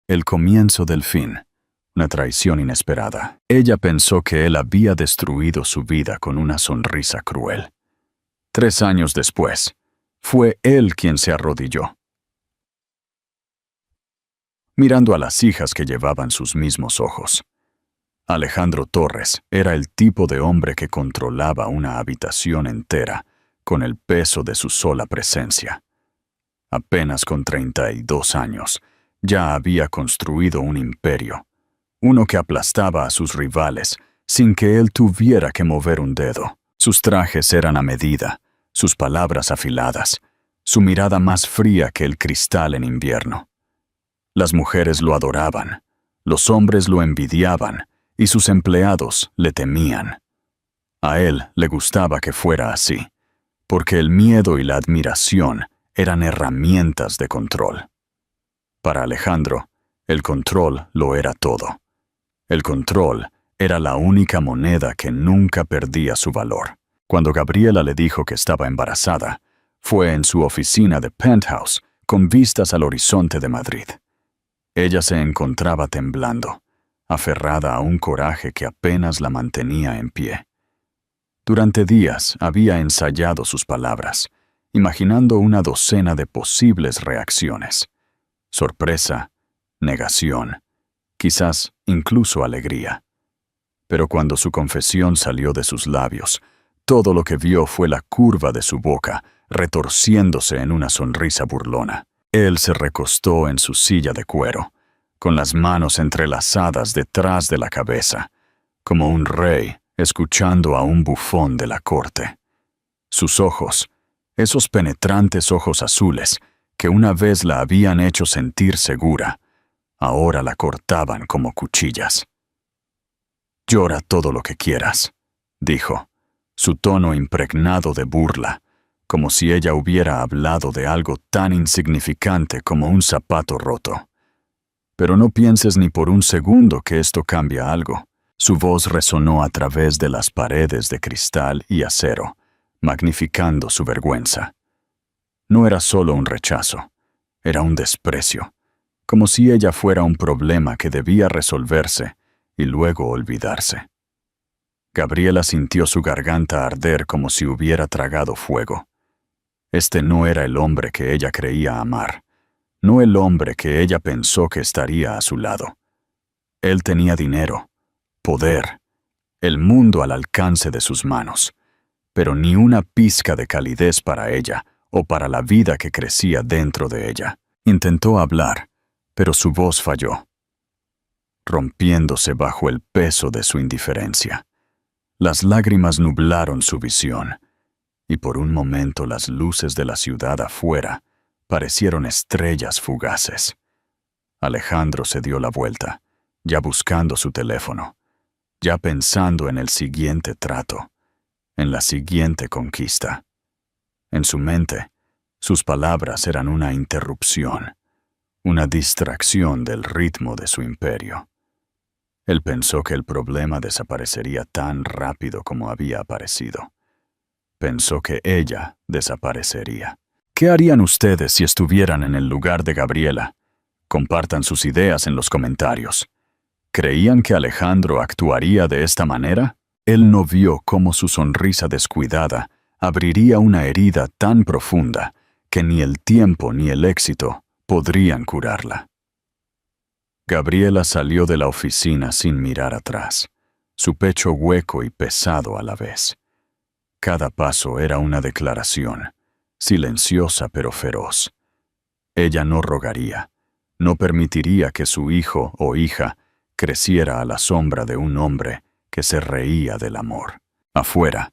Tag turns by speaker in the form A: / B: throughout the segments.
A: El comienzo del fin. Una traición inesperada. Ella pensó que él había destruido su vida con una sonrisa cruel. 3 años después, fue él quien se arrodilló, mirando a las hijas que llevaban sus mismos ojos. Alejandro Torres era el tipo de hombre que controlaba una habitación entera con el peso de su sola presencia. Apenas con 32 años, ya había construido un imperio, uno que aplastaba a sus rivales sin que él tuviera que mover un dedo. Sus trajes eran a medida, sus palabras afiladas, su mirada más fría que el cristal en invierno. Las mujeres lo adoraban, los hombres lo envidiaban y sus empleados le temían. A él le gustaba que fuera así, porque el miedo y la admiración eran herramientas de control. Para Alejandro, el control lo era todo. El control era la única moneda que nunca perdía su valor. Cuando Gabriela le dijo que estaba embarazada, fue en su oficina de penthouse con vistas al horizonte de Madrid. Ella se encontraba temblando, aferrada a un coraje que apenas la mantenía en pie. Durante días había ensayado sus palabras, imaginando una docena de posibles reacciones. Sorpresa, negación, quizás incluso alegría. Pero cuando su confesión salió de sus labios, todo lo que vio fue la curva de su boca, retorciéndose en una sonrisa burlona. Él se recostó en su silla de cuero, con las manos entrelazadas detrás de la cabeza, como un rey escuchando a un bufón de la corte. Sus ojos, esos penetrantes ojos azules que una vez la habían hecho sentir segura, ahora la cortaban como cuchillas. «Llora todo lo que quieras», dijo, su tono impregnado de burla, como si ella hubiera hablado de algo tan insignificante como un zapato roto. «Pero no pienses ni por un segundo que esto cambia algo». Su voz resonó a través de las paredes de cristal y acero, magnificando su vergüenza. No era solo un rechazo, era un desprecio, como si ella fuera un problema que debía resolverse y luego olvidarse. Gabriela sintió su garganta arder como si hubiera tragado fuego. Este no era el hombre que ella creía amar, no el hombre que ella pensó que estaría a su lado. Él tenía dinero, poder, el mundo al alcance de sus manos, pero ni una pizca de calidez para ella o para la vida que crecía dentro de ella. Intentó hablar, pero su voz falló, rompiéndose bajo el peso de su indiferencia. Las lágrimas nublaron su visión, y por un momento las luces de la ciudad afuera parecieron estrellas fugaces. Alejandro se dio la vuelta, ya buscando su teléfono, ya pensando en el siguiente trato, en la siguiente conquista. En su mente, sus palabras eran una interrupción, una distracción del ritmo de su imperio. Él pensó que el problema desaparecería tan rápido como había aparecido. Pensó que ella desaparecería. ¿Qué harían ustedes si estuvieran en el lugar de Gabriela? Compartan sus ideas en los comentarios. ¿Creían que Alejandro actuaría de esta manera? Él no vio cómo su sonrisa descuidada abriría una herida tan profunda que ni el tiempo ni el éxito podrían curarla. Gabriela salió de la oficina sin mirar atrás, su pecho hueco y pesado a la vez. Cada paso era una declaración, silenciosa pero feroz. Ella no rogaría, no permitiría que su hijo o hija creciera a la sombra de un hombre que se reía del amor. Afuera,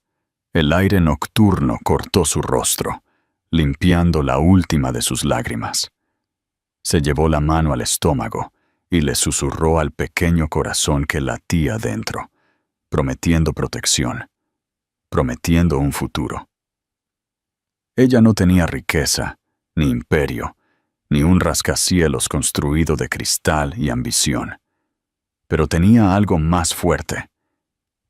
A: el aire nocturno cortó su rostro, limpiando la última de sus lágrimas. Se llevó la mano al estómago y le susurró al pequeño corazón que latía dentro, prometiendo protección, prometiendo un futuro. Ella no tenía riqueza, ni imperio, ni un rascacielos construido de cristal y ambición, pero tenía algo más fuerte.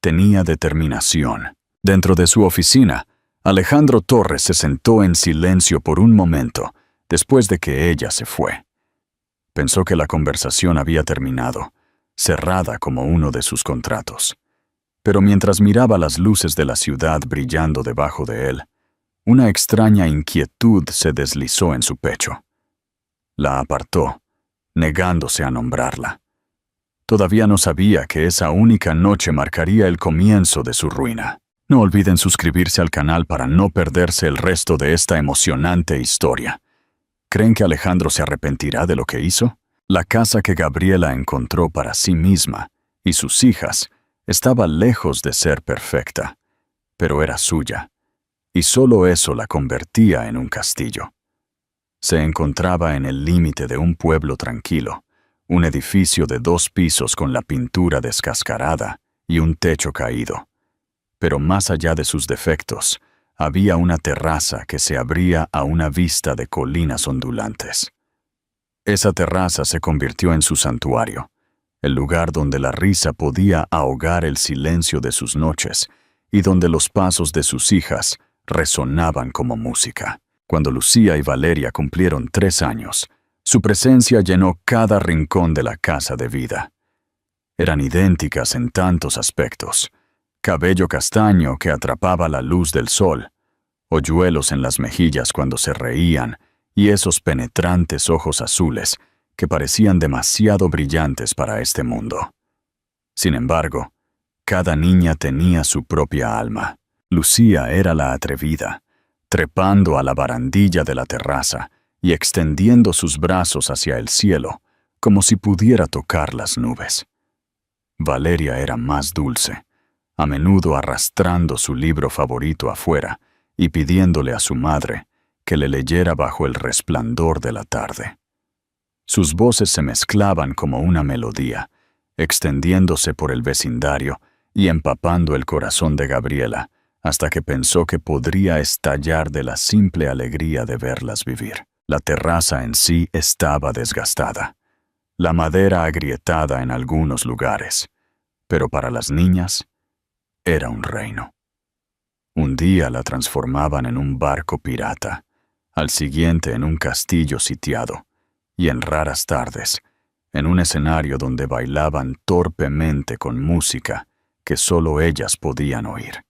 A: Tenía determinación. Dentro de su oficina, Alejandro Torres se sentó en silencio por un momento después de que ella se fue. Pensó que la conversación había terminado, cerrada como uno de sus contratos. Pero mientras miraba las luces de la ciudad brillando debajo de él, una extraña inquietud se deslizó en su pecho. La apartó, negándose a nombrarla. Todavía no sabía que esa única noche marcaría el comienzo de su ruina. No olviden suscribirse al canal para no perderse el resto de esta emocionante historia. ¿Creen que Alejandro se arrepentirá de lo que hizo? La casa que Gabriela encontró para sí misma y sus hijas estaba lejos de ser perfecta, pero era suya, y solo eso la convertía en un castillo. Se encontraba en el límite de un pueblo tranquilo, un edificio de 2 pisos con la pintura descascarada y un techo caído. Pero más allá de sus defectos, había una terraza que se abría a una vista de colinas ondulantes. Esa terraza se convirtió en su santuario, el lugar donde la risa podía ahogar el silencio de sus noches y donde los pasos de sus hijas resonaban como música. Cuando Lucía y Valeria cumplieron 3 años, su presencia llenó cada rincón de la casa de vida. Eran idénticas en tantos aspectos: cabello castaño que atrapaba la luz del sol, hoyuelos en las mejillas cuando se reían y esos penetrantes ojos azules que parecían demasiado brillantes para este mundo. Sin embargo, cada niña tenía su propia alma. Lucía era la atrevida, trepando a la barandilla de la terraza y extendiendo sus brazos hacia el cielo, como si pudiera tocar las nubes. Valeria era más dulce, a menudo arrastrando su libro favorito afuera y pidiéndole a su madre que le leyera bajo el resplandor de la tarde. Sus voces se mezclaban como una melodía, extendiéndose por el vecindario y empapando el corazón de Gabriela, hasta que pensó que podría estallar de la simple alegría de verlas vivir. La terraza en sí estaba desgastada, la madera agrietada en algunos lugares, pero para las niñas era un reino. Un día la transformaban en un barco pirata, al siguiente en un castillo sitiado, y en raras tardes, en un escenario donde bailaban torpemente con música que solo ellas podían oír.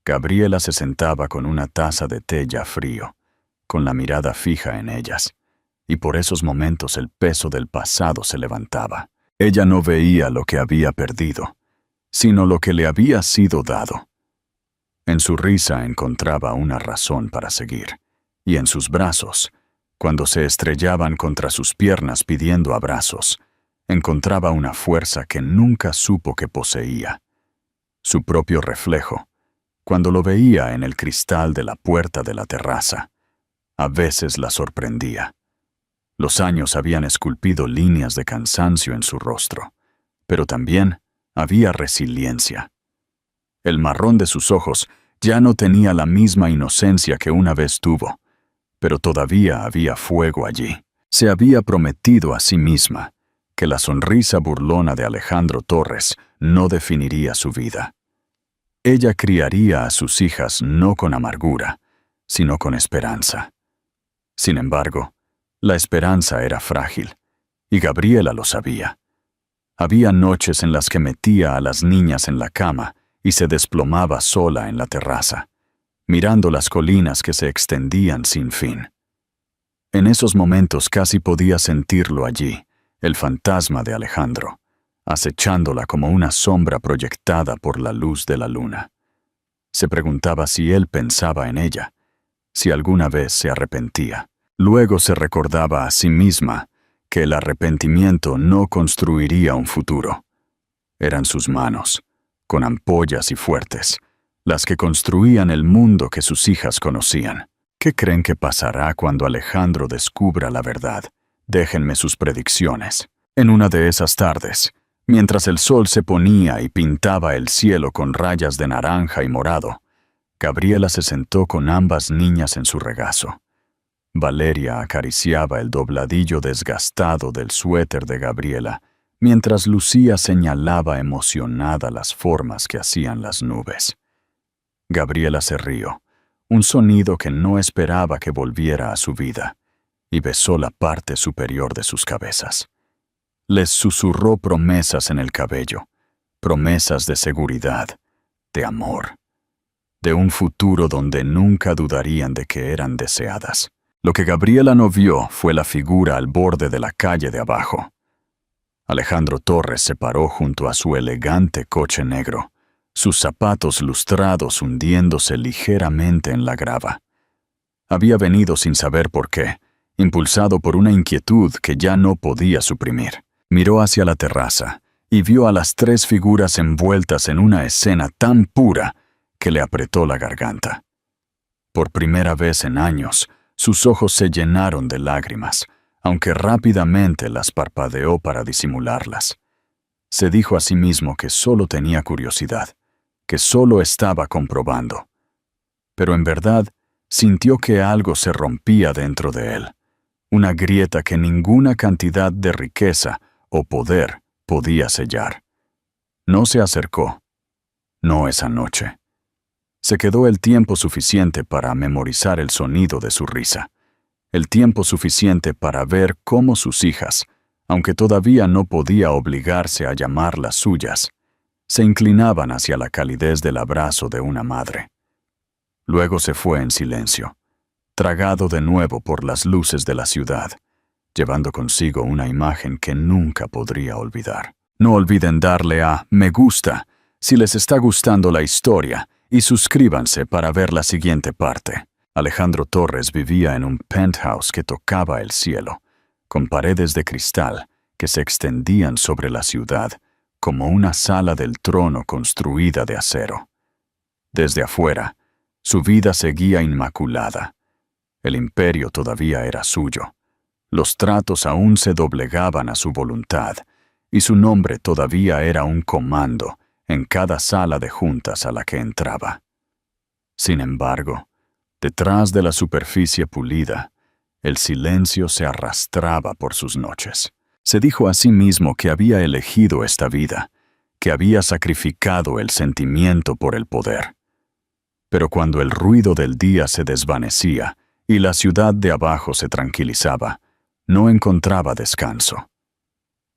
A: Gabriela se sentaba con una taza de té ya frío, con la mirada fija en ellas, y por esos momentos el peso del pasado se levantaba. Ella no veía lo que había perdido, sino lo que le había sido dado. En su risa encontraba una razón para seguir, y en sus brazos, cuando se estrellaban contra sus piernas pidiendo abrazos, encontraba una fuerza que nunca supo que poseía. Su propio reflejo, cuando lo veía en el cristal de la puerta de la terraza, a veces la sorprendía. Los años habían esculpido líneas de cansancio en su rostro, pero también había resiliencia. El marrón de sus ojos ya no tenía la misma inocencia que una vez tuvo, pero todavía había fuego allí. Se había prometido a sí misma que la sonrisa burlona de Alejandro Torres no definiría su vida. Ella criaría a sus hijas no con amargura, sino con esperanza. Sin embargo, la esperanza era frágil, y Gabriela lo sabía. Había noches en las que metía a las niñas en la cama y se desplomaba sola en la terraza, mirando las colinas que se extendían sin fin. En esos momentos casi podía sentirlo allí, el fantasma de Alejandro, acechándola como una sombra proyectada por la luz de la luna. Se preguntaba si él pensaba en ella, si alguna vez se arrepentía. Luego se recordaba a sí misma que el arrepentimiento no construiría un futuro. Eran sus manos, con ampollas y fuertes, las que construían el mundo que sus hijas conocían. ¿Qué creen que pasará cuando Alejandro descubra la verdad? Déjenme sus predicciones. En una de esas tardes, mientras el sol se ponía y pintaba el cielo con rayas de naranja y morado, Gabriela se sentó con ambas niñas en su regazo. Valeria acariciaba el dobladillo desgastado del suéter de Gabriela, mientras Lucía señalaba emocionada las formas que hacían las nubes. Gabriela se rió, un sonido que no esperaba que volviera a su vida, y besó la parte superior de sus cabezas. Les susurró promesas en el cabello, promesas de seguridad, de amor, de un futuro donde nunca dudarían de que eran deseadas. Lo que Gabriela no vio fue la figura al borde de la calle de abajo. Alejandro Torres se paró junto a su elegante coche negro, sus zapatos lustrados hundiéndose ligeramente en la grava. Había venido sin saber por qué, impulsado por una inquietud que ya no podía suprimir. Miró hacia la terraza y vio a las 3 figuras envueltas en una escena tan pura que le apretó la garganta. Por primera vez en años, sus ojos se llenaron de lágrimas, aunque rápidamente las parpadeó para disimularlas. Se dijo a sí mismo que solo tenía curiosidad, que solo estaba comprobando. Pero en verdad, sintió que algo se rompía dentro de él, una grieta que ninguna cantidad de riqueza o poder podía sellar. No se acercó, no esa noche. Se quedó el tiempo suficiente para memorizar el sonido de su risa, el tiempo suficiente para ver cómo sus hijas, aunque todavía no podía obligarse a llamarlas suyas, se inclinaban hacia la calidez del abrazo de una madre. Luego se fue en silencio, tragado de nuevo por las luces de la ciudad, llevando consigo una imagen que nunca podría olvidar. No olviden darle a me gusta si les está gustando la historia y suscríbanse para ver la siguiente parte. Alejandro Torres vivía en un penthouse que tocaba el cielo, con paredes de cristal que se extendían sobre la ciudad como una sala del trono construida de acero. Desde afuera, su vida seguía inmaculada. El imperio todavía era suyo. Los tratos aún se doblegaban a su voluntad, y su nombre todavía era un comando en cada sala de juntas a la que entraba. Sin embargo, detrás de la superficie pulida, el silencio se arrastraba por sus noches. Se dijo a sí mismo que había elegido esta vida, que había sacrificado el sentimiento por el poder. Pero cuando el ruido del día se desvanecía y la ciudad de abajo se tranquilizaba, no encontraba descanso.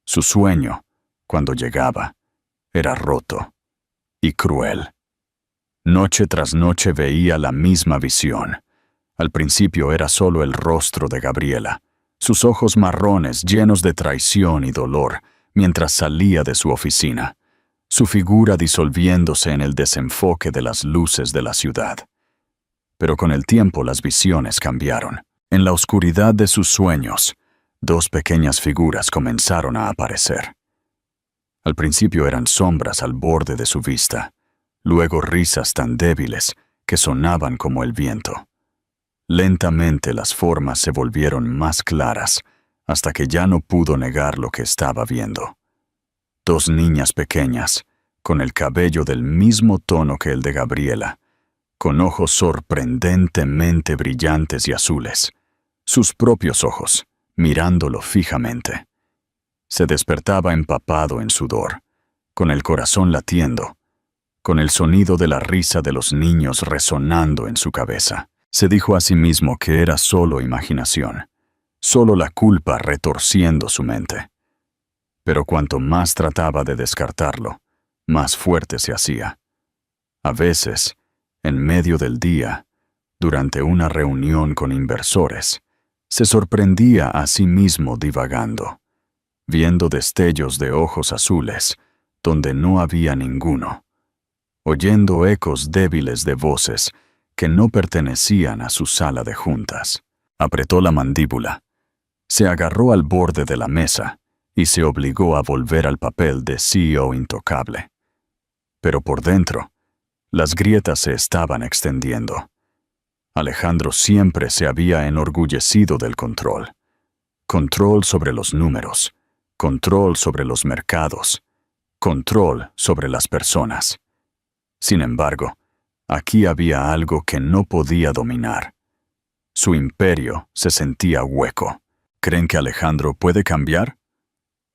A: Su sueño, cuando llegaba, era roto y cruel. Noche tras noche veía la misma visión. Al principio era solo el rostro de Gabriela, sus ojos marrones llenos de traición y dolor, mientras salía de su oficina, su figura disolviéndose en el desenfoque de las luces de la ciudad. Pero con el tiempo las visiones cambiaron. En la oscuridad de sus sueños, 2 pequeñas figuras comenzaron a aparecer. Al principio eran sombras al borde de su vista, luego risas tan débiles que sonaban como el viento. Lentamente las formas se volvieron más claras, hasta que ya no pudo negar lo que estaba viendo. 2 niñas pequeñas, con el cabello del mismo tono que el de Gabriela, con ojos sorprendentemente brillantes y azules, sus propios ojos, mirándolo fijamente. Se despertaba empapado en sudor, con el corazón latiendo, con el sonido de la risa de los niños resonando en su cabeza. Se dijo a sí mismo que era solo imaginación, solo la culpa retorciendo su mente. Pero cuanto más trataba de descartarlo, más fuerte se hacía. A veces, en medio del día, durante una reunión con inversores, se sorprendía a sí mismo divagando, viendo destellos de ojos azules donde no había ninguno, oyendo ecos débiles de voces que no pertenecían a su sala de juntas. Apretó la mandíbula, se agarró al borde de la mesa y se obligó a volver al papel de CEO intocable. Pero por dentro, las grietas se estaban extendiendo. Alejandro siempre se había enorgullecido del control. Control sobre los números, control sobre los mercados, control sobre las personas. Sin embargo, aquí había algo que no podía dominar. Su imperio se sentía hueco. ¿Creen que Alejandro puede cambiar?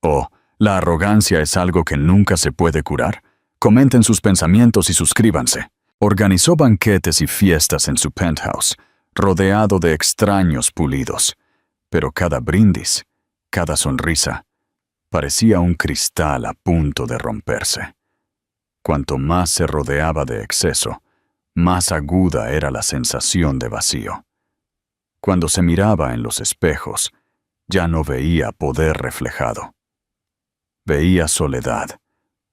A: ¿O la arrogancia es algo que nunca se puede curar? Comenten sus pensamientos y suscríbanse. Organizó banquetes y fiestas en su penthouse, rodeado de extraños pulidos. Pero cada brindis, cada sonrisa, parecía un cristal a punto de romperse. Cuanto más se rodeaba de exceso, más aguda era la sensación de vacío. Cuando se miraba en los espejos, ya no veía poder reflejado. Veía soledad,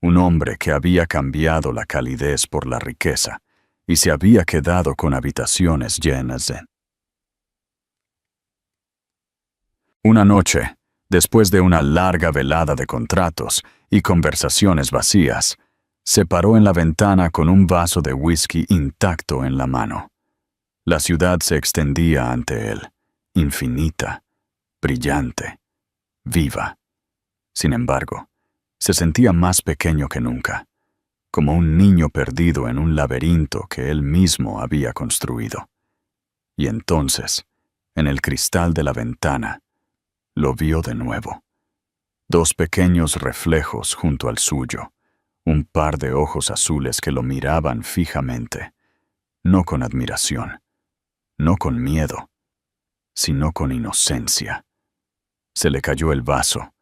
A: un hombre que había cambiado la calidez por la riqueza y se había quedado con habitaciones llenas de... Una noche, después de una larga velada de contratos y conversaciones vacías, se paró en la ventana con un vaso de whisky intacto en la mano. La ciudad se extendía ante él, infinita, brillante, viva. Sin embargo, se sentía más pequeño que nunca, como un niño perdido en un laberinto que él mismo había construido. Y entonces, en el cristal de la ventana, lo vio de nuevo. Dos pequeños reflejos junto al suyo, un par de ojos azules que lo miraban fijamente, no con admiración, no con miedo, sino con inocencia. Se le cayó el vaso.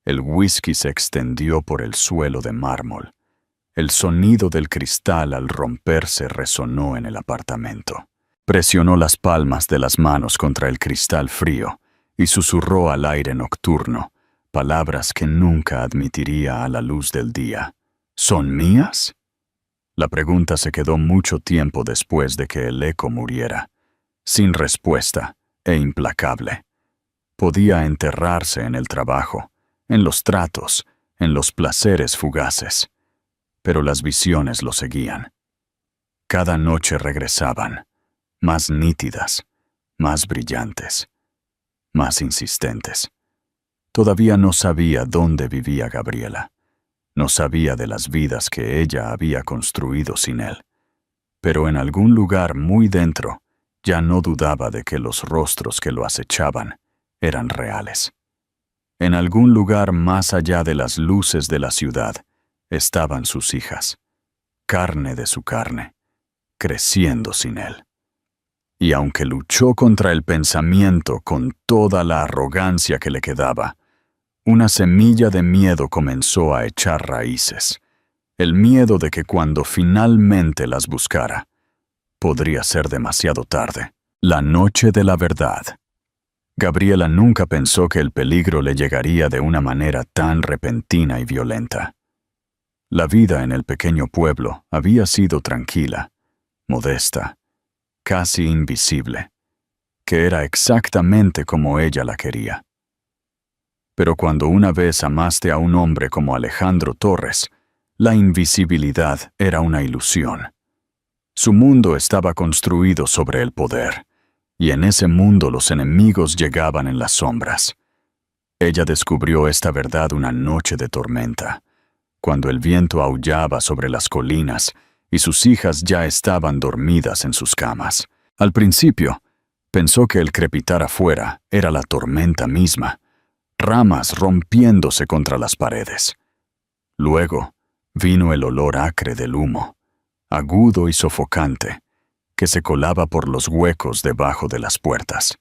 A: El whisky se extendió por el suelo de mármol. El sonido del cristal al romperse resonó en el apartamento. Presionó las palmas de las manos contra el cristal frío y susurró al aire nocturno, palabras que nunca admitiría a la luz del día. ¿Son mías? La pregunta se quedó mucho tiempo después de que el eco muriera, sin respuesta e implacable. Podía enterrarse en el trabajo, en los tratos, en los placeres fugaces, pero las visiones lo seguían. Cada noche regresaban, más nítidas, más brillantes, más insistentes. Todavía no sabía dónde vivía Gabriela. No sabía de las vidas que ella había construido sin él. Pero en algún lugar muy dentro, ya no dudaba de que los rostros que lo acechaban eran reales. En algún lugar más allá de las luces de la ciudad, estaban sus hijas, carne de su carne, creciendo sin él. Y aunque luchó contra el pensamiento con toda la arrogancia que le quedaba, una semilla de miedo comenzó a echar raíces. El miedo de que cuando finalmente las buscara, podría ser demasiado tarde. La noche de la verdad. Gabriela nunca pensó que el peligro le llegaría de una manera tan repentina y violenta. La vida en el pequeño pueblo había sido tranquila, modesta, casi invisible, que era exactamente como ella la quería. Pero cuando una vez amaste a un hombre como Alejandro Torres, la invisibilidad era una ilusión. Su mundo estaba construido sobre el poder, y en ese mundo los enemigos llegaban en las sombras. Ella descubrió esta verdad una noche de tormenta, cuando el viento aullaba sobre las colinas y sus hijas ya estaban dormidas en sus camas. Al principio, pensó que el crepitar afuera era la tormenta misma, ramas rompiéndose contra las paredes. Luego, vino el olor acre del humo, agudo y sofocante, que se colaba por los huecos debajo de las puertas.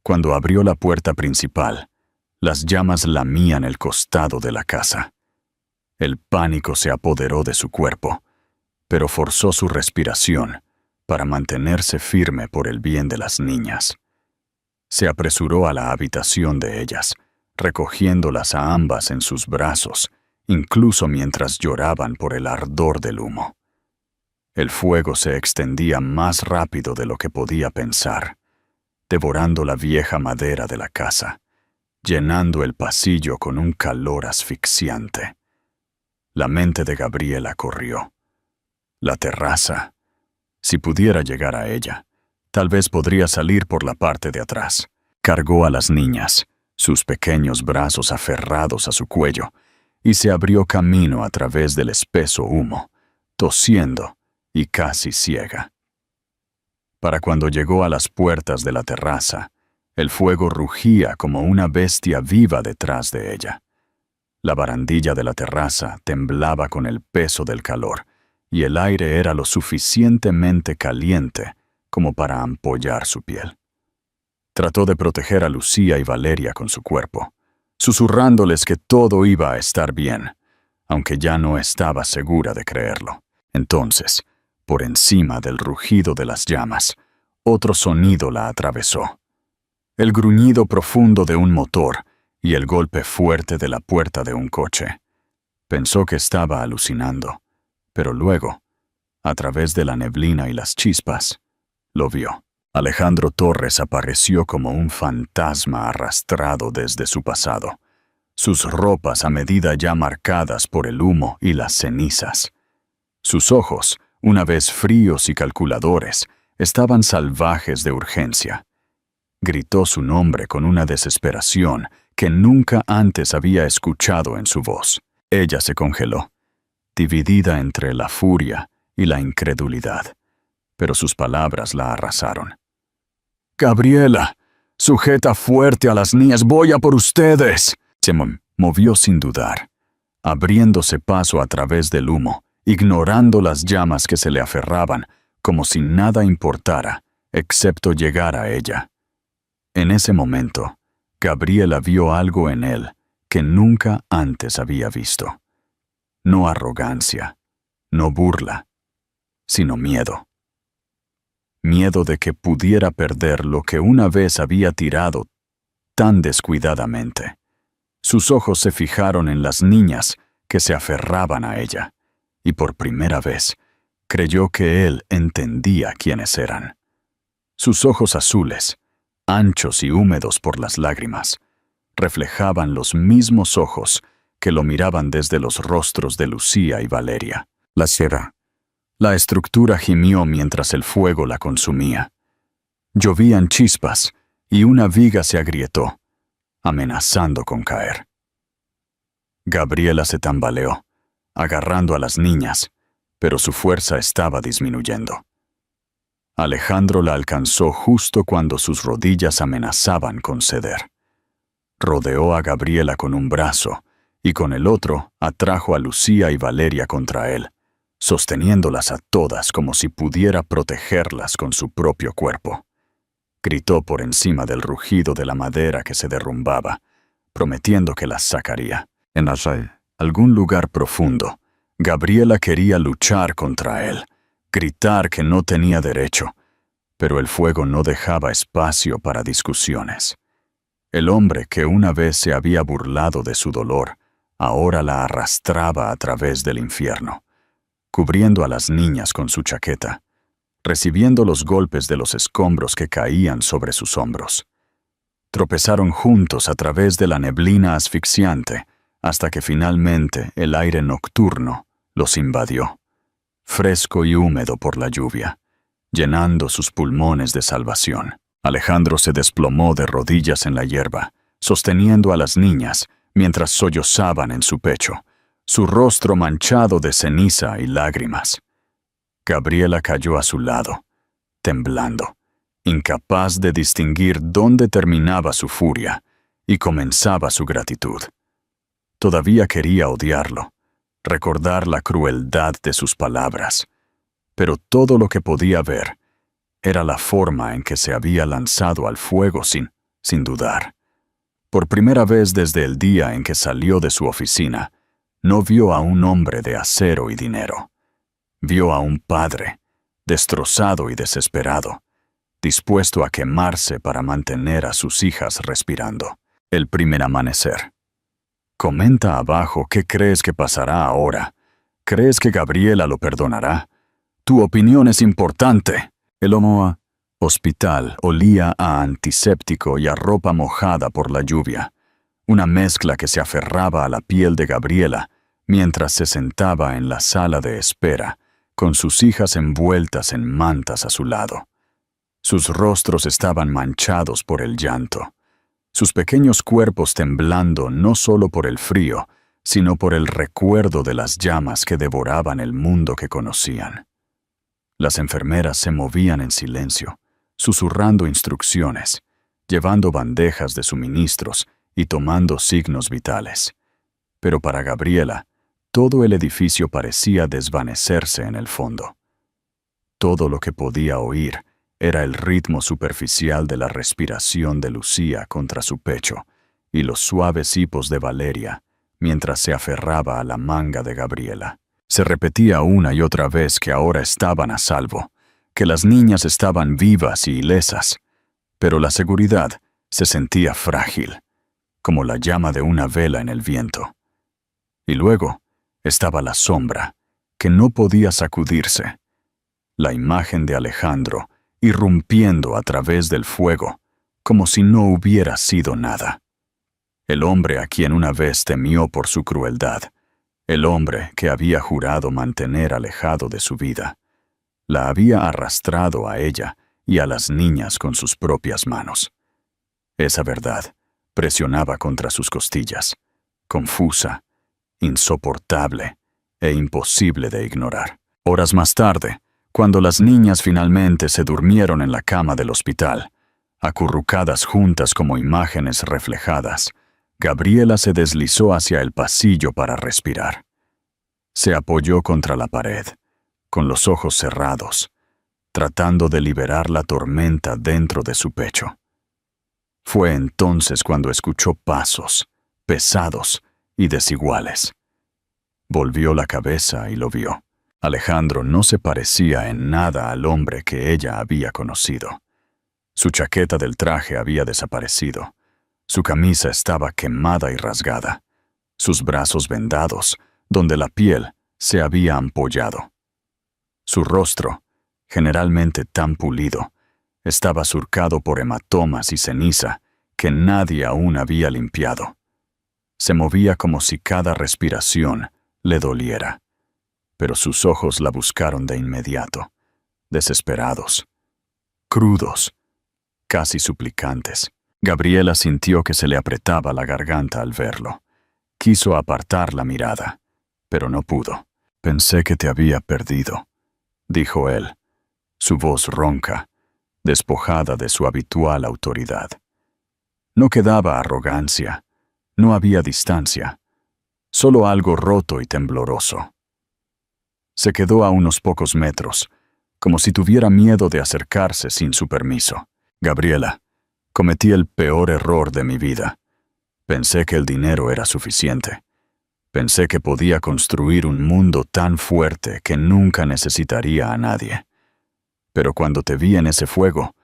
A: Cuando abrió la puerta principal, las llamas lamían el costado de la casa. El pánico se apoderó de su cuerpo, pero forzó su respiración para mantenerse firme por el bien de las niñas. Se apresuró a la habitación de ellas, recogiéndolas a ambas en sus brazos, incluso mientras lloraban por el ardor del humo. El fuego se extendía más rápido de lo que podía pensar, devorando la vieja madera de la casa, llenando el pasillo con un calor asfixiante. La mente de Gabriela corrió. La terraza. Si pudiera llegar a ella, tal vez podría salir por la parte de atrás. Cargó a las niñas, sus pequeños brazos aferrados a su cuello, y se abrió camino a través del espeso humo, tosiendo y casi ciega. Para cuando llegó a las puertas de la terraza, el fuego rugía como una bestia viva detrás de ella. La barandilla de la terraza temblaba con el peso del calor, y el aire era lo suficientemente caliente como para ampollar su piel. Trató de proteger a Lucía y Valeria con su cuerpo, susurrándoles que todo iba a estar bien, aunque ya no estaba segura de creerlo. Entonces, por encima del rugido de las llamas, otro sonido la atravesó. El gruñido profundo de un motor y el golpe fuerte de la puerta de un coche. Pensó que estaba alucinando, pero luego, a través de la neblina y las chispas, lo vio. Alejandro Torres apareció como un fantasma arrastrado desde su pasado, sus ropas a medida ya marcadas por el humo y las cenizas. Sus ojos, una vez fríos y calculadores, estaban salvajes de urgencia. Gritó su nombre con una desesperación que nunca antes había escuchado en su voz. Ella se congeló, dividida entre la furia y la incredulidad, pero sus palabras la arrasaron. «Gabriela, sujeta fuerte a las niñas, voy a por ustedes». Se movió sin dudar, abriéndose paso a través del humo, ignorando las llamas que se le aferraban, como si nada importara, excepto llegar a ella. En ese momento, Gabriela vio algo en él que nunca antes había visto. No arrogancia, no burla, sino miedo. Miedo de que pudiera perder lo que una vez había tirado tan descuidadamente. Sus ojos se fijaron en las niñas que se aferraban a ella, y por primera vez creyó que él entendía quiénes eran. Sus ojos azules, anchos y húmedos por las lágrimas, reflejaban los mismos ojos que lo miraban desde los rostros de Lucía y Valeria. La sierra. La estructura gimió mientras el fuego la consumía. Llovían chispas y una viga se agrietó, amenazando con caer. Gabriela se tambaleó, agarrando a las niñas, pero su fuerza estaba disminuyendo. Alejandro la alcanzó justo cuando sus rodillas amenazaban con ceder. Rodeó a Gabriela con un brazo y con el otro atrajo a Lucía y Valeria contra él, sosteniéndolas a todas como si pudiera protegerlas con su propio cuerpo. Gritó por encima del rugido de la madera que se derrumbaba, prometiendo que las sacaría. En algún lugar profundo, Gabriela quería luchar contra él, gritar que no tenía derecho, pero el fuego no dejaba espacio para discusiones. El hombre que una vez se había burlado de su dolor, ahora la arrastraba a través del infierno, cubriendo a las niñas con su chaqueta, recibiendo los golpes de los escombros que caían sobre sus hombros. Tropezaron juntos a través de la neblina asfixiante, hasta que finalmente el aire nocturno los invadió, fresco y húmedo por la lluvia, llenando sus pulmones de salvación. Alejandro se desplomó de rodillas en la hierba, sosteniendo a las niñas mientras sollozaban en su pecho, su rostro manchado de ceniza y lágrimas. Gabriela cayó a su lado, temblando, incapaz de distinguir dónde terminaba su furia y comenzaba su gratitud. Todavía quería odiarlo, recordar la crueldad de sus palabras, pero todo lo que podía ver era la forma en que se había lanzado al fuego sin dudar. Por primera vez desde el día en que salió de su oficina, no vio a un hombre de acero y dinero. Vio a un padre, destrozado y desesperado, dispuesto a quemarse para mantener a sus hijas respirando. El primer amanecer. Comenta abajo qué crees que pasará ahora. ¿Crees que Gabriela lo perdonará? Tu opinión es importante. El hospital olía a antiséptico y a ropa mojada por la lluvia, una mezcla que se aferraba a la piel de Gabriela mientras se sentaba en la sala de espera, con sus hijas envueltas en mantas a su lado. Sus rostros estaban manchados por el llanto, sus pequeños cuerpos temblando no solo por el frío, sino por el recuerdo de las llamas que devoraban el mundo que conocían. Las enfermeras se movían en silencio, susurrando instrucciones, llevando bandejas de suministros y tomando signos vitales. Pero para Gabriela, todo el edificio parecía desvanecerse en el fondo. Todo lo que podía oír era el ritmo superficial de la respiración de Lucía contra su pecho y los suaves hipos de Valeria mientras se aferraba a la manga de Gabriela. Se repetía una y otra vez que ahora estaban a salvo, que las niñas estaban vivas y ilesas, pero la seguridad se sentía frágil, como la llama de una vela en el viento. Y luego estaba la sombra, que no podía sacudirse, la imagen de Alejandro irrumpiendo a través del fuego, como si no hubiera sido nada. El hombre a quien una vez temió por su crueldad, el hombre que había jurado mantener alejado de su vida, la había arrastrado a ella y a las niñas con sus propias manos. Esa verdad presionaba contra sus costillas, confusa, insoportable e imposible de ignorar. Horas más tarde, cuando las niñas finalmente se durmieron en la cama del hospital, acurrucadas juntas como imágenes reflejadas, Gabriela se deslizó hacia el pasillo para respirar. Se apoyó contra la pared, con los ojos cerrados, tratando de liberar la tormenta dentro de su pecho. Fue entonces cuando escuchó pasos, pesados y desiguales. Volvió la cabeza y lo vio. Alejandro no se parecía en nada al hombre que ella había conocido. Su chaqueta del traje había desaparecido. Su camisa estaba quemada y rasgada. Sus brazos vendados, donde la piel se había ampollado. Su rostro, generalmente tan pulido, estaba surcado por hematomas y ceniza que nadie aún había limpiado. Se movía como si cada respiración le doliera, pero sus ojos la buscaron de inmediato, desesperados, crudos, casi suplicantes. Gabriela sintió que se le apretaba la garganta al verlo. Quiso apartar la mirada, pero no pudo. «Pensé que te había perdido», dijo él, su voz ronca, despojada de su habitual autoridad. No quedaba arrogancia, no había distancia, solo algo roto y tembloroso. Se quedó a unos pocos metros, como si tuviera miedo de acercarse sin su permiso. «Gabriela, cometí el peor error de mi vida. Pensé que el dinero era suficiente. Pensé que podía construir un mundo tan fuerte que nunca necesitaría a nadie. Pero cuando te vi en ese fuego,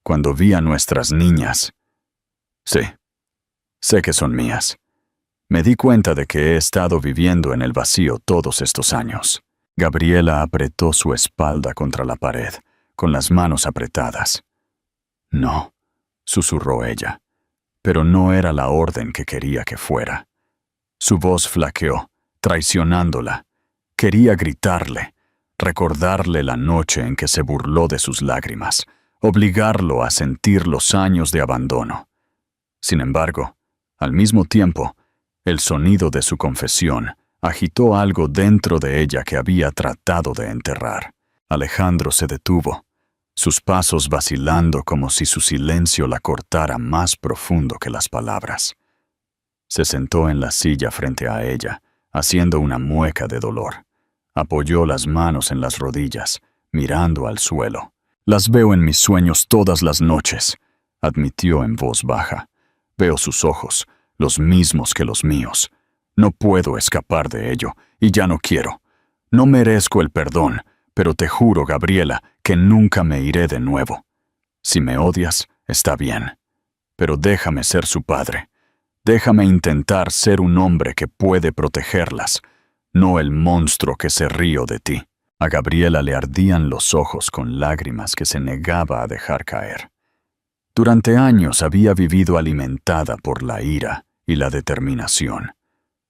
A: cuando vi a nuestras niñas... Sí, sé que son mías. Me di cuenta de que he estado viviendo en el vacío todos estos años». Gabriela apretó su espalda contra la pared, con las manos apretadas. «No», susurró ella, pero no era la orden que quería que fuera. Su voz flaqueó, traicionándola. Quería gritarle, recordarle la noche en que se burló de sus lágrimas, obligarlo a sentir los años de abandono. Sin embargo, al mismo tiempo, el sonido de su confesión agitó algo dentro de ella que había tratado de enterrar. Alejandro se detuvo, sus pasos vacilando como si su silencio la cortara más profundo que las palabras. Se sentó en la silla frente a ella, haciendo una mueca de dolor. Apoyó las manos en las rodillas, mirando al suelo. «Las veo en mis sueños todas las noches», admitió en voz baja. «Veo sus ojos, los mismos que los míos. No puedo escapar de ello, y ya no quiero. No merezco el perdón, pero te juro, Gabriela, que nunca me iré de nuevo. Si me odias, está bien. Pero déjame ser su padre. Déjame intentar ser un hombre que puede protegerlas, no el monstruo que se río de ti». A Gabriela le ardían los ojos con lágrimas que se negaba a dejar caer. Durante años había vivido alimentada por la ira y la determinación,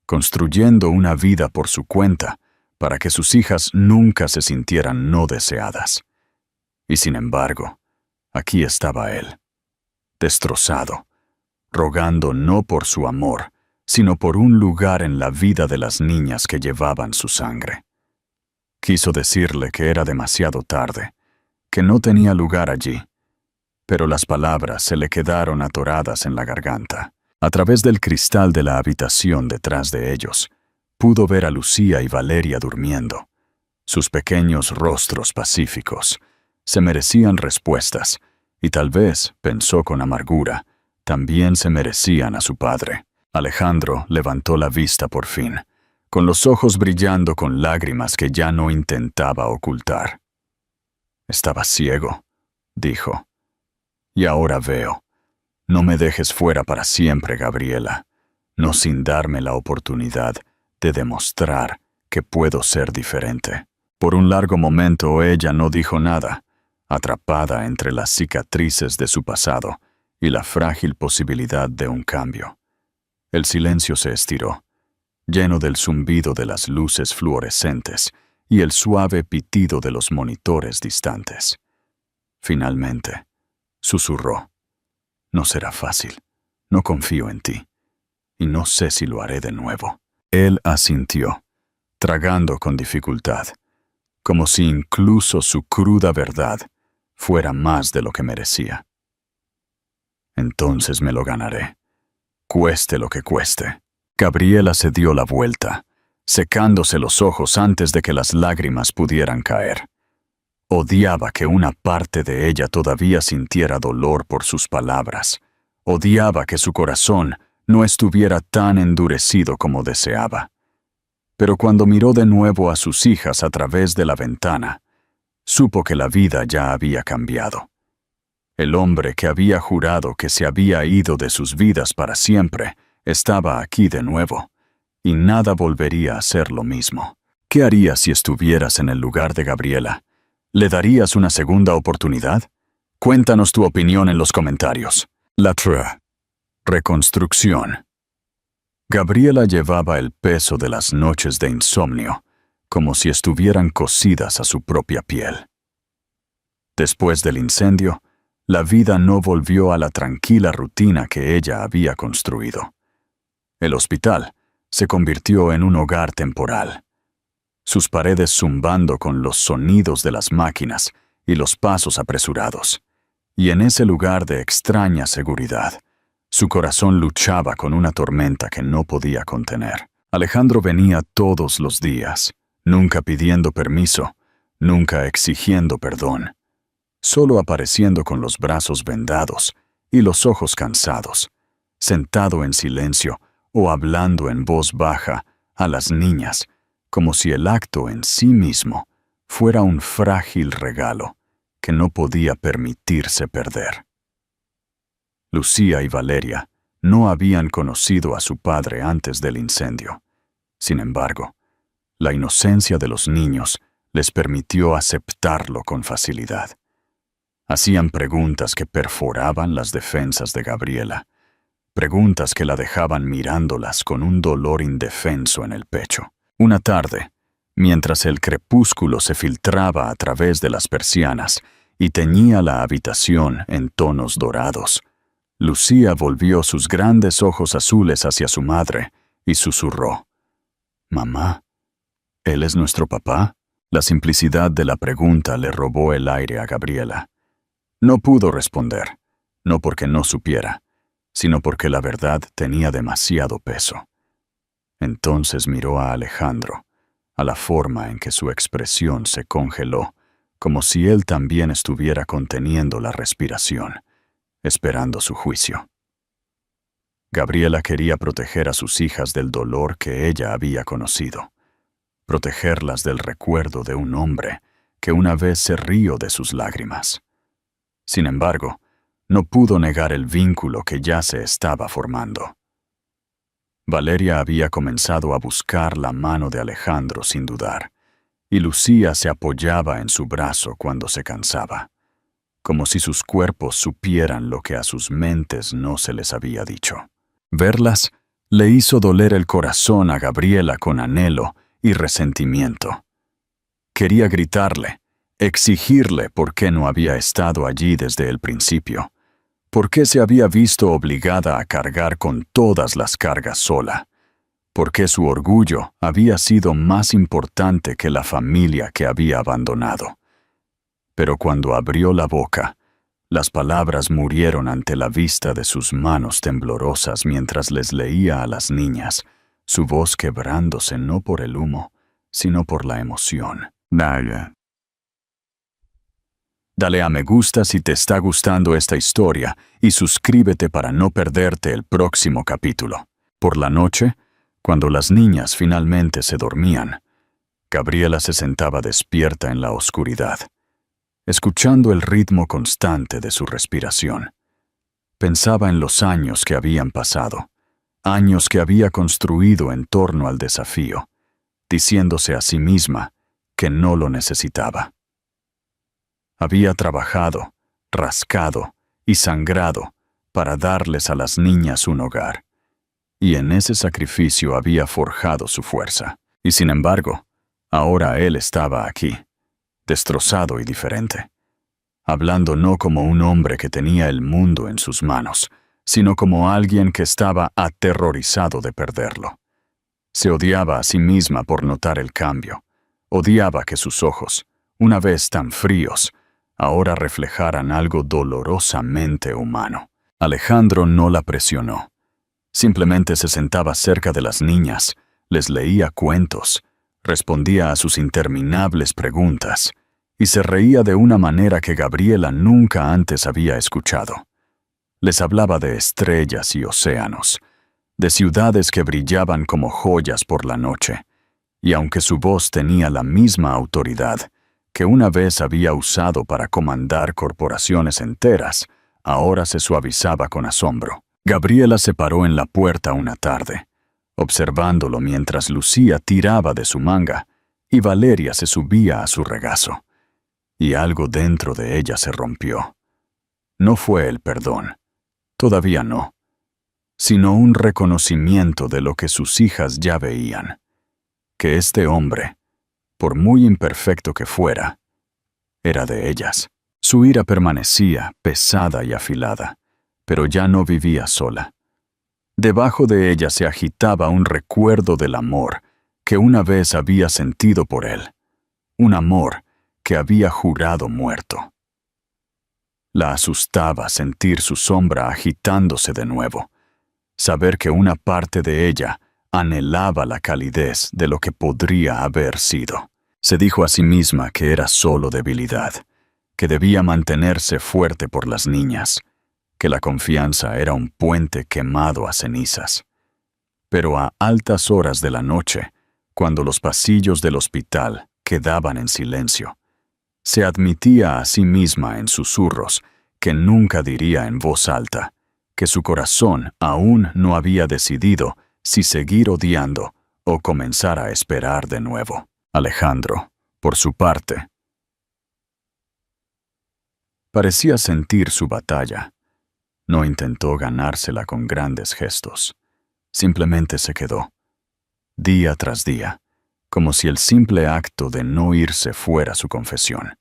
A: construyendo una vida por su cuenta para que sus hijas nunca se sintieran no deseadas. Y sin embargo, aquí estaba él, destrozado, rogando no por su amor, sino por un lugar en la vida de las niñas que llevaban su sangre. Quiso decirle que era demasiado tarde, que no tenía lugar allí, pero las palabras se le quedaron atoradas en la garganta. A través del cristal de la habitación detrás de ellos, pudo ver a Lucía y Valeria durmiendo, sus pequeños rostros pacíficos, Se merecían respuestas, y tal vez, pensó con amargura, también se merecían a su padre. Alejandro levantó la vista por fin, con los ojos brillando con lágrimas que ya no intentaba ocultar. Estaba ciego, dijo. Y ahora veo. No me dejes fuera para siempre, Gabriela, no sin darme la oportunidad de demostrar que puedo ser diferente. Por un largo momento ella no dijo nada, atrapada entre las cicatrices de su pasado y la frágil posibilidad de un cambio. El silencio se estiró, lleno del zumbido de las luces fluorescentes y el suave pitido de los monitores distantes. Finalmente, susurró. No será fácil. No confío en ti. Y no sé si lo haré de nuevo. Él asintió, tragando con dificultad, como si incluso su cruda verdad fuera más de lo que merecía. Entonces me lo ganaré, cueste lo que cueste. Gabriela se dio la vuelta, secándose los ojos antes de que las lágrimas pudieran caer. Odiaba que una parte de ella todavía sintiera dolor por sus palabras. Odiaba que su corazón no estuviera tan endurecido como deseaba. Pero cuando miró de nuevo a sus hijas a través de la ventana, supo que la vida ya había cambiado. El hombre que había jurado que se había ido de sus vidas para siempre estaba aquí de nuevo, y nada volvería a ser lo mismo. ¿Qué harías si estuvieras en el lugar de Gabriela? ¿Le darías una segunda oportunidad? Cuéntanos tu opinión en los comentarios. Reconstrucción. Gabriela llevaba el peso de las noches de insomnio, como si estuvieran cosidas a su propia piel. Después del incendio, la vida no volvió a la tranquila rutina que ella había construido. El hospital se convirtió en un hogar temporal, sus paredes zumbando con los sonidos de las máquinas y los pasos apresurados. Y en ese lugar de extraña seguridad, su corazón luchaba con una tormenta que no podía contener. Alejandro venía todos los días, nunca pidiendo permiso, nunca exigiendo perdón, solo apareciendo con los brazos vendados y los ojos cansados, sentado en silencio o hablando en voz baja a las niñas, como si el acto en sí mismo fuera un frágil regalo que no podía permitirse perder. Lucía y Valeria no habían conocido a su padre antes del incendio. Sin embargo, la inocencia de los niños les permitió aceptarlo con facilidad. Hacían preguntas que perforaban las defensas de Gabriela, preguntas que la dejaban mirándolas con un dolor indefenso en el pecho. Una tarde, mientras el crepúsculo se filtraba a través de las persianas y teñía la habitación en tonos dorados, Lucía volvió sus grandes ojos azules hacia su madre y susurró: «Mamá, ¿él es nuestro papá?» La simplicidad de la pregunta le robó el aire a Gabriela. No pudo responder, no porque no supiera, sino porque la verdad tenía demasiado peso. Entonces miró a Alejandro, a la forma en que su expresión se congeló, como si él también estuviera conteniendo la respiración, esperando su juicio. Gabriela quería proteger a sus hijas del dolor que ella había conocido, protegerlas del recuerdo de un hombre que una vez se rió de sus lágrimas. Sin embargo, no pudo negar el vínculo que ya se estaba formando. Valeria había comenzado a buscar la mano de Alejandro sin dudar, y Lucía se apoyaba en su brazo cuando se cansaba, como si sus cuerpos supieran lo que a sus mentes no se les había dicho. Verlas le hizo doler el corazón a Gabriela con anhelo y resentimiento. Quería gritarle, exigirle por qué no había estado allí desde el principio, por qué se había visto obligada a cargar con todas las cargas sola, por qué su orgullo había sido más importante que la familia que había abandonado. Pero cuando abrió la boca, las palabras murieron ante la vista de sus manos temblorosas mientras les leía a las niñas, su voz quebrándose no por el humo, sino por la emoción. «Naya». Dale a me gusta si te está gustando esta historia y suscríbete para no perderte el próximo capítulo. Por la noche, cuando las niñas finalmente se dormían, Gabriela se sentaba despierta en la oscuridad, escuchando el ritmo constante de su respiración. Pensaba en los años que habían pasado, años que había construido en torno al desafío, diciéndose a sí misma que no lo necesitaba. Había trabajado, rascado y sangrado para darles a las niñas un hogar, y en ese sacrificio había forjado su fuerza. Y sin embargo, ahora él estaba aquí, destrozado y diferente, hablando no como un hombre que tenía el mundo en sus manos, sino como alguien que estaba aterrorizado de perderlo. Se odiaba a sí misma por notar el cambio. Odiaba que sus ojos, una vez tan fríos, ahora reflejaran algo dolorosamente humano. Alejandro no la presionó. Simplemente se sentaba cerca de las niñas, les leía cuentos, respondía a sus interminables preguntas y se reía de una manera que Gabriela nunca antes había escuchado. Les hablaba de estrellas y océanos, de ciudades que brillaban como joyas por la noche, y aunque su voz tenía la misma autoridad que una vez había usado para comandar corporaciones enteras, ahora se suavizaba con asombro. Gabriela se paró en la puerta una tarde, observándolo mientras Lucía tiraba de su manga y Valeria se subía a su regazo, y algo dentro de ella se rompió. No fue el perdón, todavía no, sino un reconocimiento de lo que sus hijas ya veían, que este hombre, por muy imperfecto que fuera, era de ellas. Su ira permanecía pesada y afilada, pero ya no vivía sola. Debajo de ella se agitaba un recuerdo del amor que una vez había sentido por él, un amor que había jurado muerto. La asustaba sentir su sombra agitándose de nuevo, saber que una parte de ella anhelaba la calidez de lo que podría haber sido. Se dijo a sí misma que era solo debilidad, que debía mantenerse fuerte por las niñas, que la confianza era un puente quemado a cenizas. Pero a altas horas de la noche, cuando los pasillos del hospital quedaban en silencio, se admitía a sí misma en susurros que nunca diría en voz alta, que su corazón aún no había decidido si seguir odiando o comenzar a esperar de nuevo. Alejandro, por su parte, parecía sentir su batalla. No intentó ganársela con grandes gestos. Simplemente se quedó, día tras día, como si el simple acto de no irse fuera su confesión.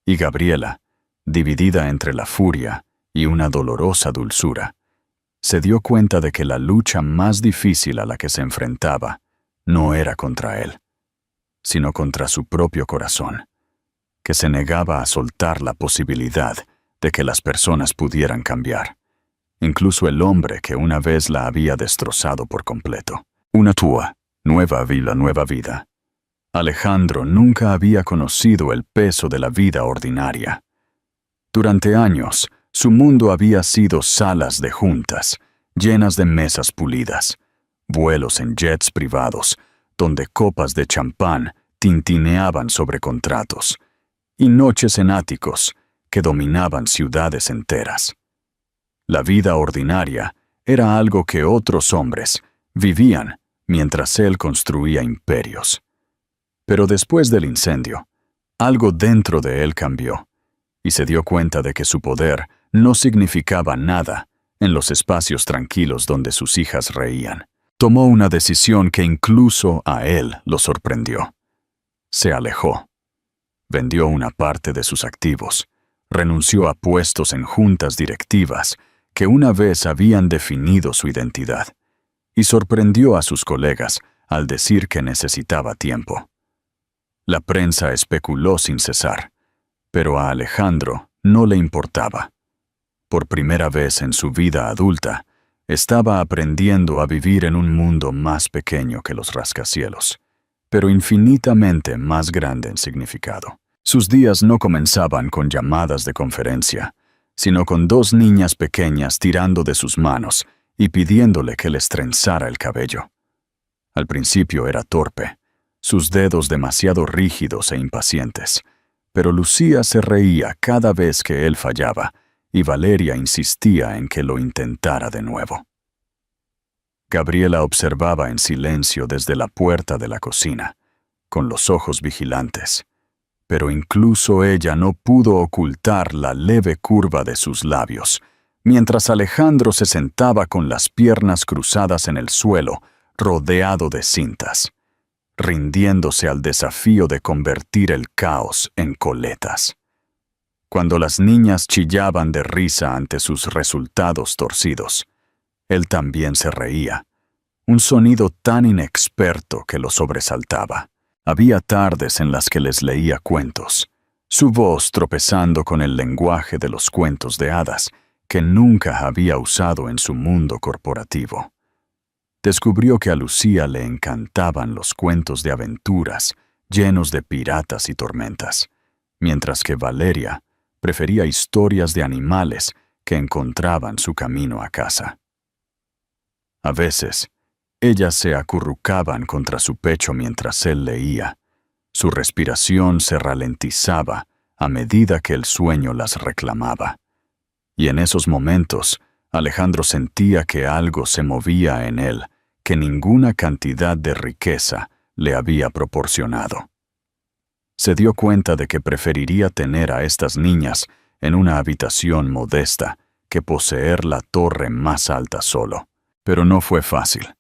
A: Y Gabriela, dividida entre la furia y una dolorosa dulzura, se dio cuenta de que la lucha más difícil a la que se enfrentaba no era contra él, sino contra su propio corazón, que se negaba a soltar la posibilidad de que las personas pudieran cambiar, incluso el hombre que una vez la había destrozado por completo. Una nueva vida. Alejandro nunca había conocido el peso de la vida ordinaria. Durante años, su mundo había sido salas de juntas, llenas de mesas pulidas, vuelos en jets privados, donde copas de champán tintineaban sobre contratos, y noches en áticos que dominaban ciudades enteras. La vida ordinaria era algo que otros hombres vivían mientras él construía imperios. Pero después del incendio, algo dentro de él cambió, y se dio cuenta de que su poder no significaba nada en los espacios tranquilos donde sus hijas reían. Tomó una decisión que incluso a él lo sorprendió. Se alejó. Vendió una parte de sus activos, renunció a puestos en juntas directivas que una vez habían definido su identidad, y sorprendió a sus colegas al decir que necesitaba tiempo. La prensa especuló sin cesar, pero a Alejandro no le importaba. Por primera vez en su vida adulta, estaba aprendiendo a vivir en un mundo más pequeño que los rascacielos, pero infinitamente más grande en significado. Sus días no comenzaban con llamadas de conferencia, sino con dos niñas pequeñas tirando de sus manos y pidiéndole que les trenzara el cabello. Al principio era torpe, sus dedos demasiado rígidos e impacientes, pero Lucía se reía cada vez que él fallaba y Valeria insistía en que lo intentara de nuevo. Gabriela observaba en silencio desde la puerta de la cocina, con los ojos vigilantes, pero incluso ella no pudo ocultar la leve curva de sus labios, mientras Alejandro se sentaba con las piernas cruzadas en el suelo, rodeado de cintas, rindiéndose al desafío de convertir el caos en coletas. Cuando las niñas chillaban de risa ante sus resultados torcidos, él también se reía, un sonido tan inexperto que lo sobresaltaba. Había tardes en las que les leía cuentos, su voz tropezando con el lenguaje de los cuentos de hadas que nunca había usado en su mundo corporativo. Descubrió que a Lucía le encantaban los cuentos de aventuras llenos de piratas y tormentas, mientras que Valeria prefería historias de animales que encontraban su camino a casa. A veces, ellas se acurrucaban contra su pecho mientras él leía. Su respiración se ralentizaba a medida que el sueño las reclamaba. Y en esos momentos, Alejandro sentía que algo se movía en él que ninguna cantidad de riqueza le había proporcionado. Se dio cuenta de que preferiría tener a estas niñas en una habitación modesta que poseer la torre más alta solo. Pero no fue fácil.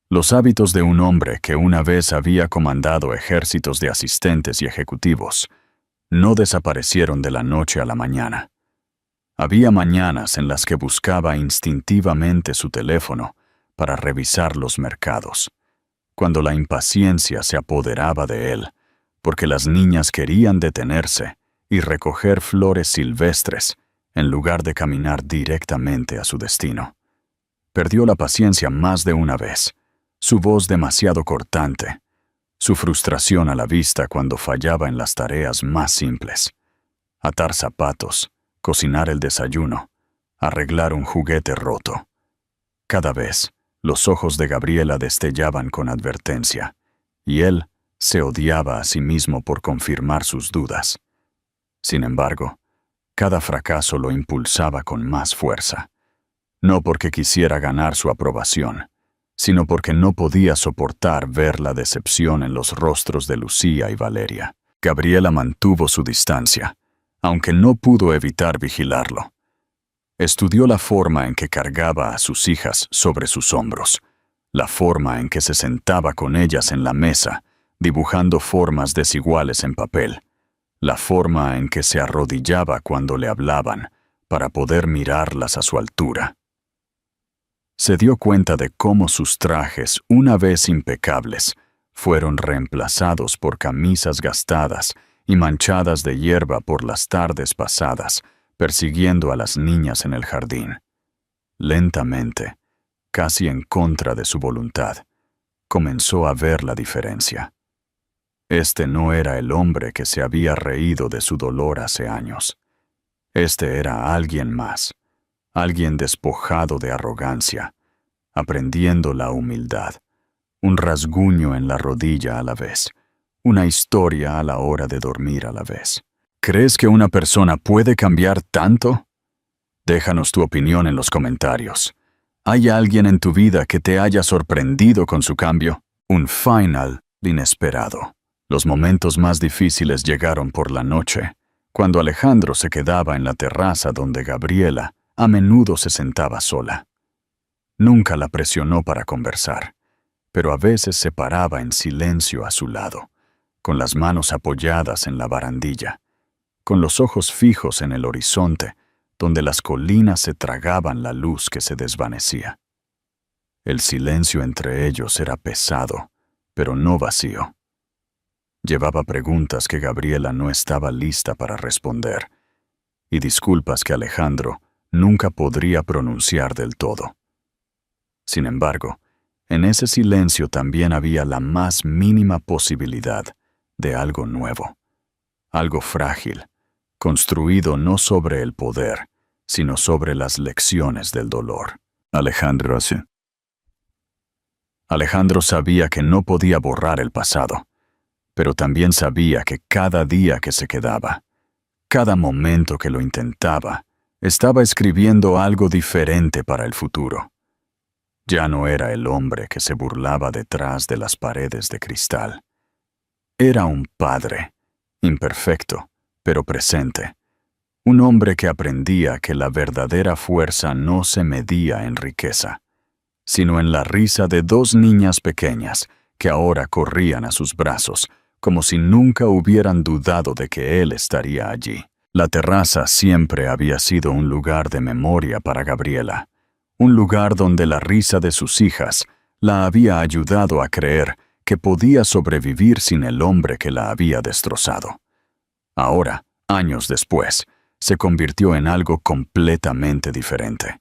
A: Los hábitos de un hombre que una vez había comandado ejércitos de asistentes y ejecutivos no desaparecieron de la noche a la mañana. Había mañanas en las que buscaba instintivamente su teléfono para revisar los mercados, cuando la impaciencia se apoderaba de él, porque las niñas querían detenerse y recoger flores silvestres en lugar de caminar directamente a su destino. Perdió la paciencia más de una vez, su voz demasiado cortante, su frustración a la vista cuando fallaba en las tareas más simples: atar zapatos, cocinar el desayuno, arreglar un juguete roto. Cada vez, los ojos de Gabriela destellaban con advertencia, y él se odiaba a sí mismo por confirmar sus dudas. Sin embargo, cada fracaso lo impulsaba con más fuerza, no porque quisiera ganar su aprobación, sino porque no podía soportar ver la decepción en los rostros de Lucía y Valeria. Gabriela mantuvo su distancia, aunque no pudo evitar vigilarlo. Estudió la forma en que cargaba a sus hijas sobre sus hombros, la forma en que se sentaba con ellas en la mesa, dibujando formas desiguales en papel, la forma en que se arrodillaba cuando le hablaban, para poder mirarlas a su altura. Se dio cuenta de cómo sus trajes, una vez impecables, fueron reemplazados por camisas gastadas y manchadas de hierba por las tardes pasadas, persiguiendo a las niñas en el jardín. Lentamente, casi en contra de su voluntad, comenzó a ver la diferencia. Este no era el hombre que se había reído de su dolor hace años. Este era alguien más, alguien despojado de arrogancia, aprendiendo la humildad, un rasguño en la rodilla a la vez, una historia a la hora de dormir a la vez. ¿Crees que una persona puede cambiar tanto? Déjanos tu opinión en los comentarios. ¿Hay alguien en tu vida que te haya sorprendido con su cambio? Un final inesperado. Los momentos más difíciles llegaron por la noche, cuando Alejandro se quedaba en la terraza donde Gabriela a menudo se sentaba sola. Nunca la presionó para conversar, pero a veces se paraba en silencio a su lado, con las manos apoyadas en la barandilla, con los ojos fijos en el horizonte, donde las colinas se tragaban la luz que se desvanecía. El silencio entre ellos era pesado, pero no vacío. Llevaba preguntas que Gabriela no estaba lista para responder, y disculpas que Alejandro nunca podría pronunciar del todo. Sin embargo, en ese silencio también había la más mínima posibilidad de algo nuevo, algo frágil, construido no sobre el poder, sino sobre las lecciones del dolor. Alejandro sabía que no podía borrar el pasado, pero también sabía que cada día que se quedaba, cada momento que lo intentaba, estaba escribiendo algo diferente para el futuro. Ya no era el hombre que se burlaba detrás de las paredes de cristal. Era un padre, imperfecto, pero presente. Un hombre que aprendía que la verdadera fuerza no se medía en riqueza, sino en la risa de dos niñas pequeñas que ahora corrían a sus brazos, como si nunca hubieran dudado de que él estaría allí. La terraza siempre había sido un lugar de memoria para Gabriela, un lugar donde la risa de sus hijas la había ayudado a creer que podía sobrevivir sin el hombre que la había destrozado. Ahora, años después, se convirtió en algo completamente diferente.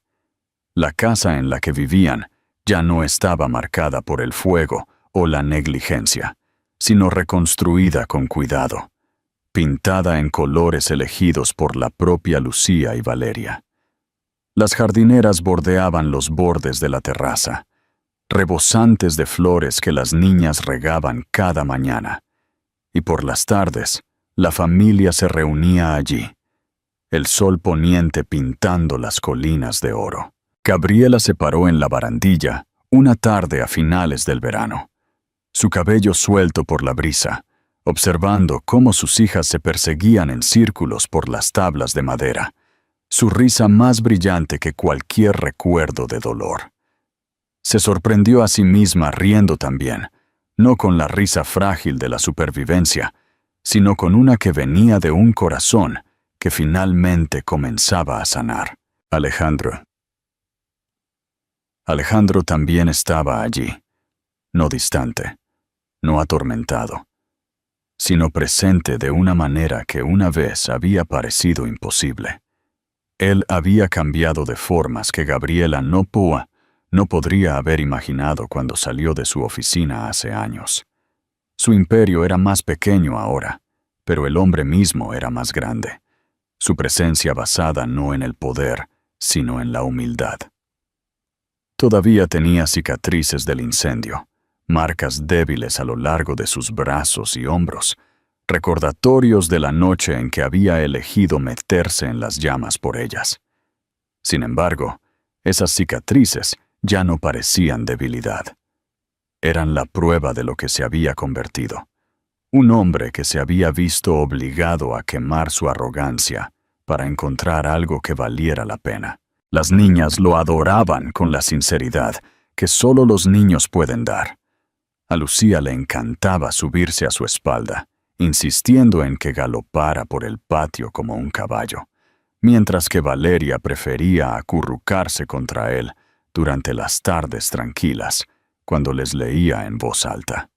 A: La casa en la que vivían ya no estaba marcada por el fuego o la negligencia, sino reconstruida con cuidado, pintada en colores elegidos por la propia Lucía y Valeria. Las jardineras bordeaban los bordes de la terraza, rebosantes de flores que las niñas regaban cada mañana, y por las tardes, la familia se reunía allí, el sol poniente pintando las colinas de oro. Gabriela se paró en la barandilla una tarde a finales del verano, su cabello suelto por la brisa, observando cómo sus hijas se perseguían en círculos por las tablas de madera, su risa más brillante que cualquier recuerdo de dolor. Se sorprendió a sí misma riendo también, no con la risa frágil de la supervivencia, sino con una que venía de un corazón que finalmente comenzaba a sanar. Alejandro también estaba allí, no distante, no atormentado, sino presente de una manera que una vez había parecido imposible. Él había cambiado de formas que Gabriela no podría haber imaginado cuando salió de su oficina hace años. Su imperio era más pequeño ahora, pero el hombre mismo era más grande. Su presencia basada no en el poder, sino en la humildad. Todavía tenía cicatrices del incendio, marcas débiles a lo largo de sus brazos y hombros, recordatorios de la noche en que había elegido meterse en las llamas por ellas. Sin embargo, esas cicatrices ya no parecían debilidad. Eran la prueba de lo que se había convertido. Un hombre que se había visto obligado a quemar su arrogancia para encontrar algo que valiera la pena. Las niñas lo adoraban con la sinceridad que solo los niños pueden dar. A Lucía le encantaba subirse a su espalda, insistiendo en que galopara por el patio como un caballo, mientras que Valeria prefería acurrucarse contra él durante las tardes tranquilas, cuando les leía en voz alta.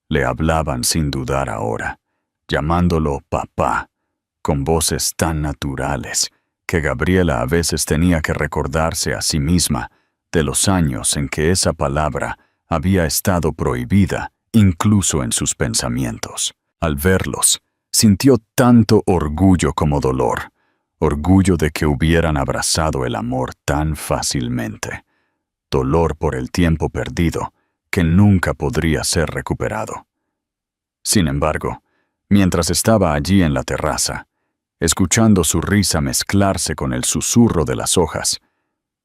A: Le hablaban sin dudar ahora, llamándolo papá, con voces tan naturales que Gabriela a veces tenía que recordarse a sí misma de los años en que esa palabra había estado prohibida incluso en sus pensamientos. Al verlos, sintió tanto orgullo como dolor, orgullo de que hubieran abrazado el amor tan fácilmente, dolor por el tiempo perdido que nunca podría ser recuperado. Sin embargo, mientras estaba allí en la terraza, escuchando su risa mezclarse con el susurro de las hojas,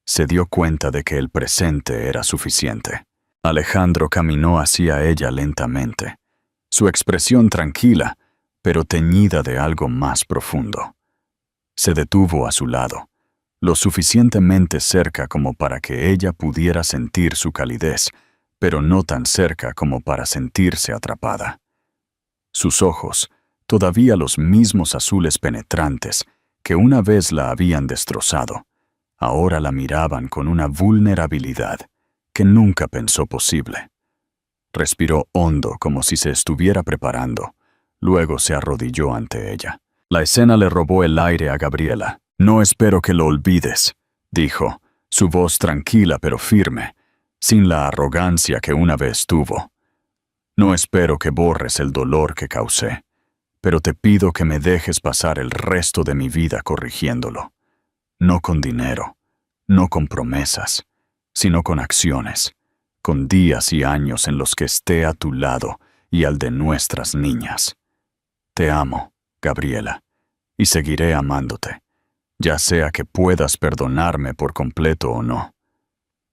A: se dio cuenta de que el presente era suficiente. Alejandro caminó hacia ella lentamente, su expresión tranquila, pero teñida de algo más profundo. Se detuvo a su lado, lo suficientemente cerca como para que ella pudiera sentir su calidez, pero no tan cerca como para sentirse atrapada. Sus ojos, todavía los mismos azules penetrantes que una vez la habían destrozado, ahora la miraban con una vulnerabilidad que nunca pensó posible. Respiró hondo como si se estuviera preparando, luego se arrodilló ante ella. La escena le robó el aire a Gabriela. «No espero que lo olvides», dijo, su voz tranquila pero firme, sin la arrogancia que una vez tuvo. «No espero que borres el dolor que causé. pero te pido que me dejes pasar el resto de mi vida corrigiéndolo. No con dinero, no con promesas, sino con acciones, con días y años en los que esté a tu lado y al de nuestras niñas. Te amo, Gabriela, y seguiré amándote, ya sea que puedas perdonarme por completo o no.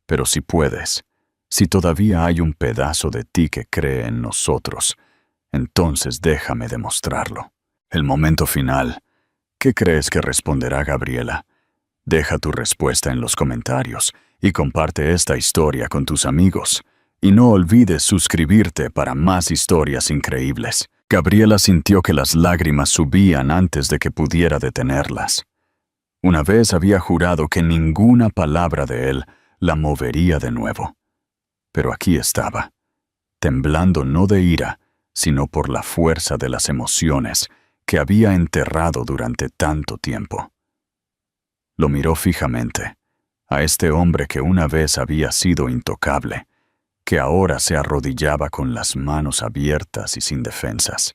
A: Pero si puedes, si todavía hay un pedazo de ti que cree en nosotros, entonces déjame demostrarlo. El momento final. ¿Qué crees que responderá Gabriela? Deja tu respuesta en los comentarios y comparte esta historia con tus amigos. Y no olvides suscribirte para más historias increíbles. Gabriela sintió que las lágrimas subían antes de que pudiera detenerlas. Una vez había jurado que ninguna palabra de él la movería de nuevo. Pero aquí estaba, temblando no de ira, sino por la fuerza de las emociones que había enterrado durante tanto tiempo. Lo miró fijamente, a este hombre que una vez había sido intocable, que ahora se arrodillaba con las manos abiertas y sin defensas,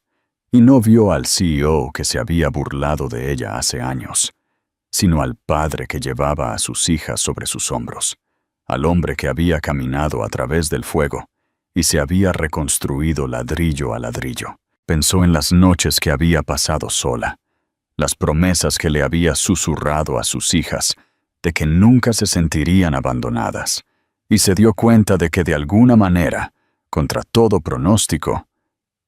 A: y no vio al CEO que se había burlado de ella hace años, sino al padre que llevaba a sus hijas sobre sus hombros, al hombre que había caminado a través del fuego y se había reconstruido ladrillo a ladrillo. Pensó en las noches que había pasado sola, las promesas que le había susurrado a sus hijas de que nunca se sentirían abandonadas, y se dio cuenta de que de alguna manera, contra todo pronóstico,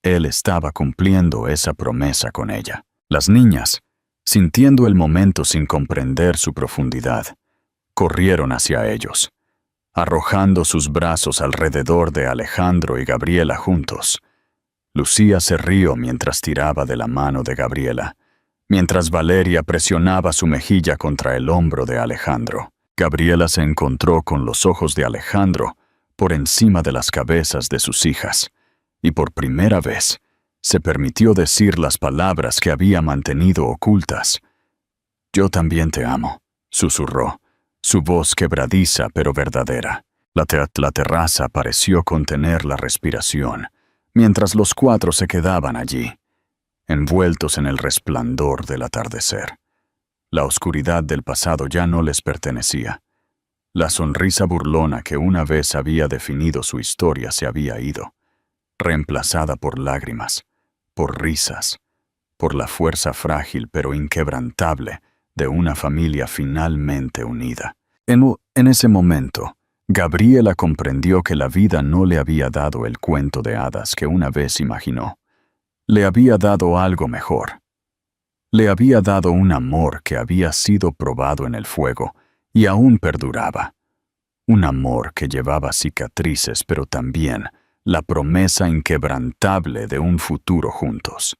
A: él estaba cumpliendo esa promesa con ella. Las niñas, sintiendo el momento sin comprender su profundidad, corrieron hacia ellos, arrojando sus brazos alrededor de Alejandro y Gabriela juntos. Lucía se rió mientras tiraba de la mano de Gabriela, mientras Valeria presionaba su mejilla contra el hombro de Alejandro. Gabriela se encontró con los ojos de Alejandro por encima de las cabezas de sus hijas, y por primera vez se permitió decir las palabras que había mantenido ocultas. «Yo también te amo», susurró, su voz quebradiza pero verdadera. La terraza pareció contener la respiración, mientras los cuatro se quedaban allí, envueltos en el resplandor del atardecer. La oscuridad del pasado ya no les pertenecía. La sonrisa burlona que una vez había definido su historia se había ido, reemplazada por lágrimas, por risas, por la fuerza frágil pero inquebrantable de una familia finalmente unida. En ese momento, Gabriela comprendió que la vida no le había dado el cuento de hadas que una vez imaginó. Le había dado algo mejor. Le había dado un amor que había sido probado en el fuego y aún perduraba. Un amor que llevaba cicatrices, pero también la promesa inquebrantable de un futuro juntos.